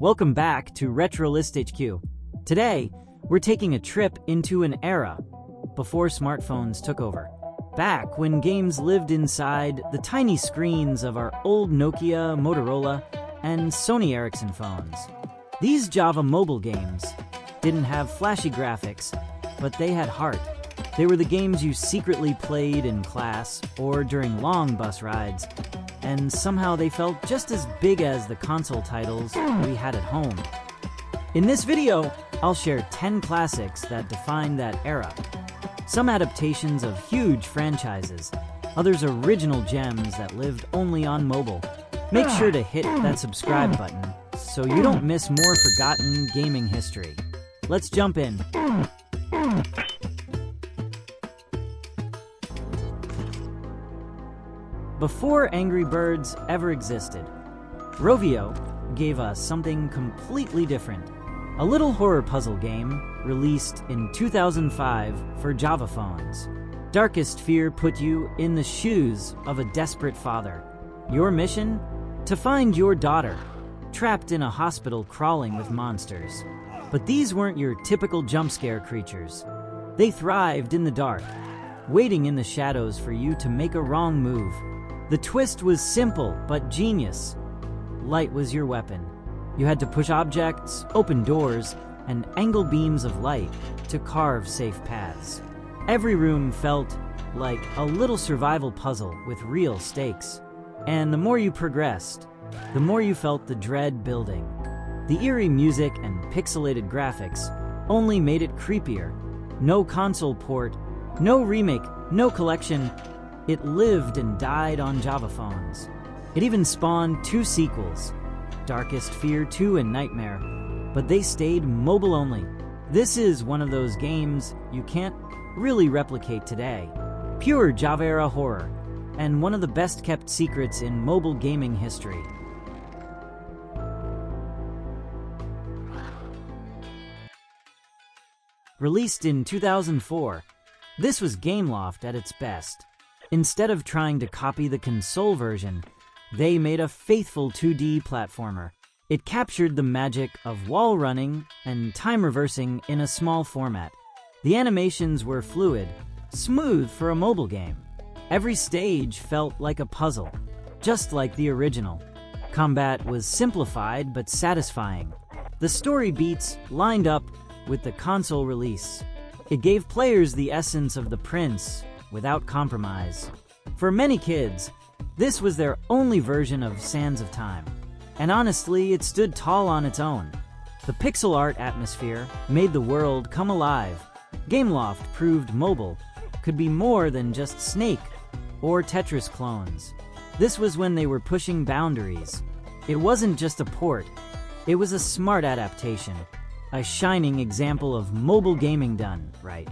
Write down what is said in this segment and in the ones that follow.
Welcome back to retrolistHQ. Today, we're taking a trip into an era before smartphones took over. Back when games lived inside the tiny screens of our old Nokia, Motorola, and Sony Ericsson phones. These Java mobile games didn't have flashy graphics, but they had heart. They were the games you secretly played in class or during long bus rides, and somehow they felt just as big as the console titles we had at home. In this video, I'll share 10 classics that define that era. Some adaptations of huge franchises, others original gems that lived only on mobile. Make sure to hit that subscribe button so you don't miss more forgotten gaming history. Let's jump in. Before Angry Birds ever existed, Rovio gave us something completely different. A little horror puzzle game released in 2005 for Java phones. Darkest Fear put you in the shoes of a desperate father. Your mission? To find your daughter, trapped in a hospital crawling with monsters. But these weren't your typical jump scare creatures. They thrived in the dark, waiting in the shadows for you to make a wrong move. The twist was simple but genius. Light was your weapon. You had to push objects, open doors, and angle beams of light to carve safe paths. Every room felt like a little survival puzzle with real stakes. And the more you progressed, the more you felt the dread building. The eerie music and pixelated graphics only made it creepier. No console port, no remake, no collection. It lived and died on Java phones. It even spawned 2 sequels, Darkest Fear 2 and Nightmare, but they stayed mobile only. This is one of those games you can't really replicate today. Pure Java-era horror, and one of the best-kept secrets in mobile gaming history. Released in 2004, this was Gameloft at its best. Instead of trying to copy the console version, they made a faithful 2D platformer. It captured the magic of wall running and time reversing in a small format. The animations were fluid, smooth for a mobile game. Every stage felt like a puzzle, just like the original. Combat was simplified but satisfying. The story beats lined up with the console release. It gave players the essence of the Prince without compromise. For many kids, this was their only version of Sands of Time. And honestly, it stood tall on its own. The pixel art atmosphere made the world come alive. Gameloft proved mobile could be more than just Snake or Tetris clones. This was when they were pushing boundaries. It wasn't just a port, it was a smart adaptation. A shining example of mobile gaming done right.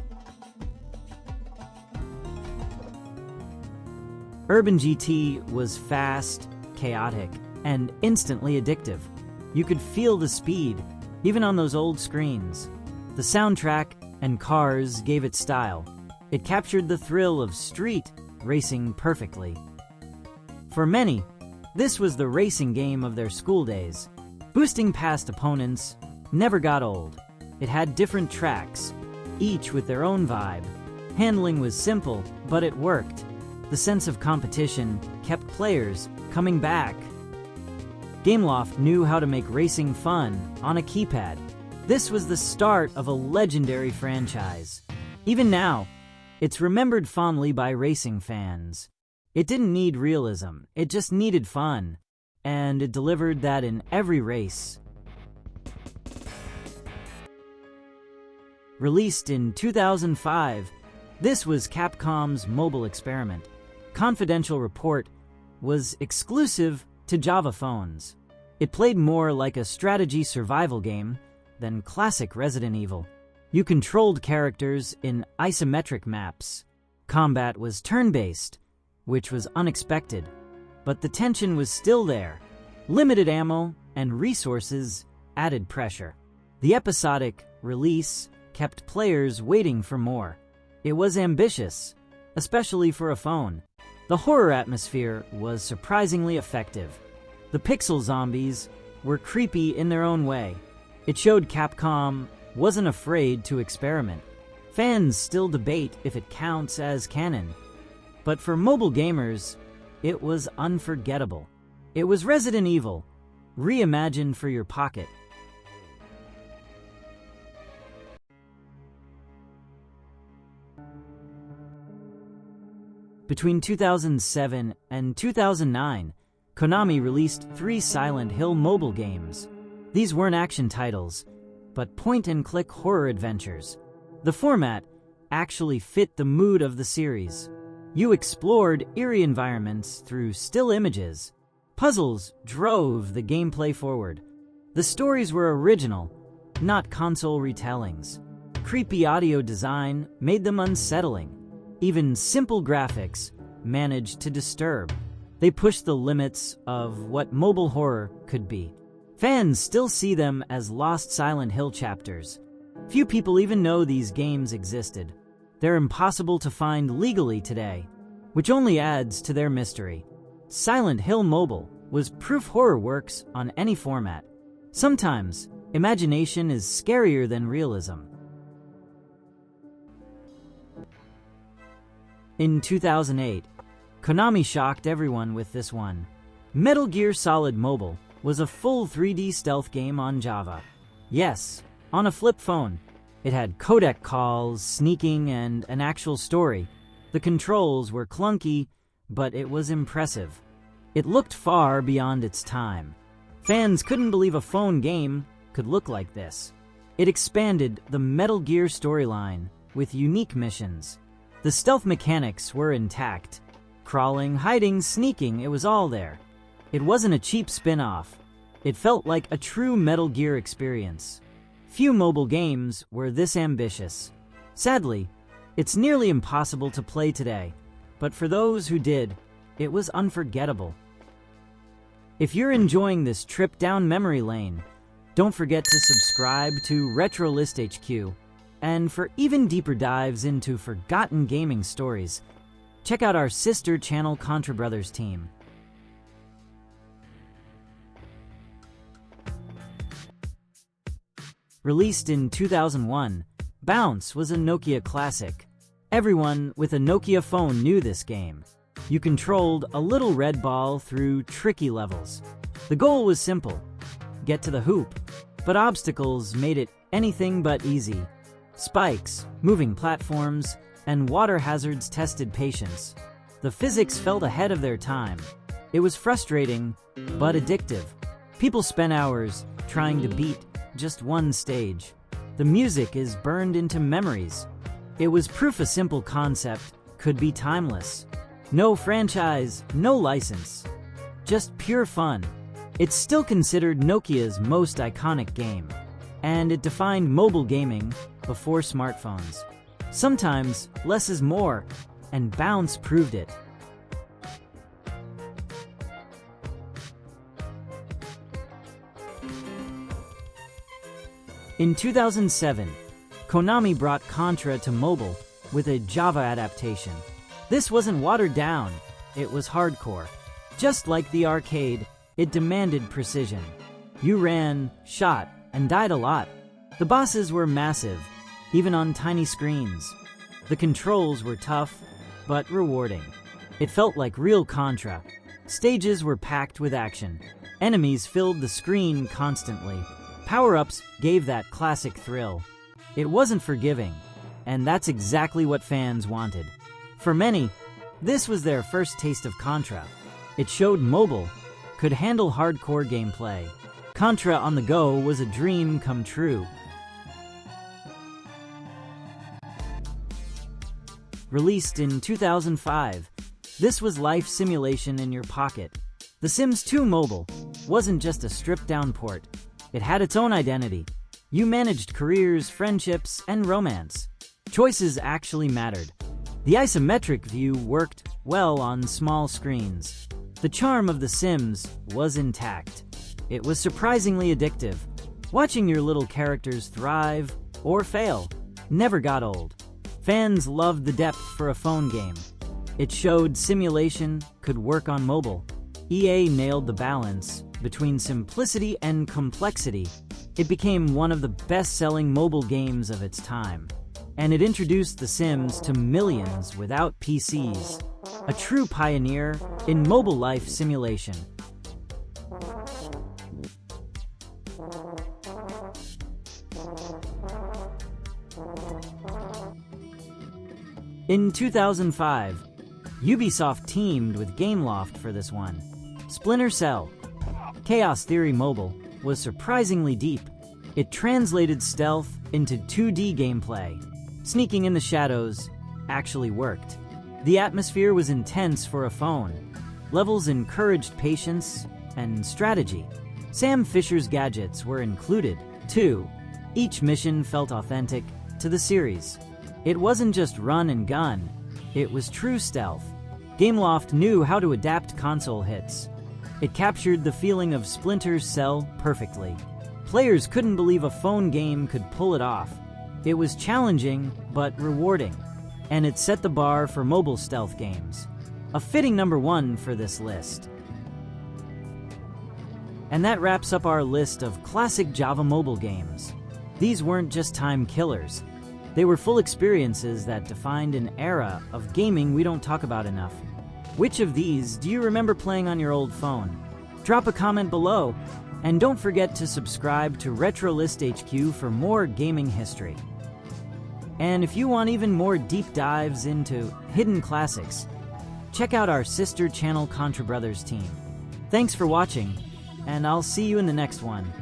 Urban GT was fast, chaotic, and instantly addictive. You could feel the speed, even on those old screens. The soundtrack and cars gave it style. It captured the thrill of street racing perfectly. For many, this was the racing game of their school days. Boosting past opponents never got old. It had different tracks, each with their own vibe. Handling was simple, but it worked. The sense of competition kept players coming back. Gameloft knew how to make racing fun on a keypad. This was the start of a legendary franchise. Even now, it's remembered fondly by racing fans. It didn't need realism, it just needed fun. And it delivered that in every race. Released in 2005, this was Capcom's mobile experiment. Confidential Report was exclusive to Java phones. It played more like a strategy survival game than classic Resident Evil. You controlled characters in isometric maps. Combat was turn-based, which was unexpected, but the tension was still there. Limited ammo and resources added pressure. The episodic release kept players waiting for more. It was ambitious, especially for a phone. The horror atmosphere was surprisingly effective. The pixel zombies were creepy in their own way. It showed Capcom wasn't afraid to experiment. Fans still debate if it counts as canon. But for mobile gamers, it was unforgettable. It was Resident Evil, reimagined for your pocket. Between 2007 and 2009, Konami released 3 Silent Hill mobile games. These weren't action titles, but point-and-click horror adventures. The format actually fit the mood of the series. You explored eerie environments through still images. Puzzles drove the gameplay forward. The stories were original, not console retellings. Creepy audio design made them unsettling. Even simple graphics managed to disturb. They pushed the limits of what mobile horror could be. Fans still see them as lost Silent Hill chapters. Few people even know these games existed. They're impossible to find legally today, which only adds to their mystery. Silent Hill Mobile was proof horror works on any format. Sometimes, imagination is scarier than realism. In 2008, Konami shocked everyone with this one. Metal Gear Solid Mobile was a full 3D stealth game on Java. Yes, on a flip phone. It had codec calls, sneaking, and an actual story. The controls were clunky, but it was impressive. It looked far beyond its time. Fans couldn't believe a phone game could look like this. It expanded the Metal Gear storyline with unique missions. The stealth mechanics were intact. Crawling, hiding, sneaking, it was all there. It wasn't a cheap spin-off. It felt like a true Metal Gear experience. Few mobile games were this ambitious. Sadly, it's nearly impossible to play today, but for those who did, it was unforgettable. If you're enjoying this trip down memory lane, don't forget to subscribe to retrolistHQ. And for even deeper dives into forgotten gaming stories, check out our sister channel Contra Brothers team. Released in 2001, Bounce was a Nokia classic. Everyone with a Nokia phone knew this game. You controlled a little red ball through tricky levels. The goal was simple: get to the hoop. But obstacles made it anything but easy. Spikes, moving platforms, and water hazards tested patience. The physics felt ahead of their time. It was frustrating, but addictive. People spent hours trying to beat just one stage. The music is burned into memories. It was proof a simple concept could be timeless. No franchise, no license. Just pure fun. It's still considered Nokia's most iconic game, and it defined mobile gaming before smartphones. Sometimes less is more, and Bounce proved it. In 2007, Konami brought Contra to mobile with a Java adaptation. This wasn't watered down, it was hardcore. Just like the arcade, it demanded precision. You ran, shot, and died a lot. The bosses were massive, even on tiny screens. The controls were tough, but rewarding. It felt like real Contra. Stages were packed with action. Enemies filled the screen constantly. Power-ups gave that classic thrill. It wasn't forgiving, and that's exactly what fans wanted. For many, this was their first taste of Contra. It showed mobile could handle hardcore gameplay. Contra on the go was a dream come true. Released in 2005, this was life simulation in your pocket. The Sims 2 Mobile wasn't just a stripped-down port. It had its own identity. You managed careers, friendships, and romance. Choices actually mattered. The isometric view worked well on small screens. The charm of The Sims was intact. It was surprisingly addictive. Watching your little characters thrive or fail never got old. Fans loved the depth for a phone game. It showed simulation could work on mobile. EA nailed the balance Between simplicity and complexity, it became one of the best-selling mobile games of its time. And it introduced The Sims to millions without PCs. A true pioneer in mobile life simulation. In 2005, Ubisoft teamed with Gameloft for this one. Splinter Cell, Chaos Theory Mobile, was surprisingly deep. It translated stealth into 2D gameplay. Sneaking in the shadows actually worked. The atmosphere was intense for a phone. Levels encouraged patience and strategy. Sam Fisher's gadgets were included, too. Each mission felt authentic to the series. It wasn't just run and gun, it was true stealth. Gameloft knew how to adapt console hits. It captured the feeling of Splinter Cell perfectly. Players couldn't believe a phone game could pull it off. It was challenging, but rewarding. And it set the bar for mobile stealth games. A fitting number 1 for this list. And that wraps up our list of classic Java mobile games. These weren't just time killers. They were full experiences that defined an era of gaming we don't talk about enough. Which of these do you remember playing on your old phone? Drop a comment below, and don't forget to subscribe to retrolistHQ for more gaming history. And if you want even more deep dives into hidden classics, check out our sister channel Contra Brothers team. Thanks for watching, and I'll see you in the next one.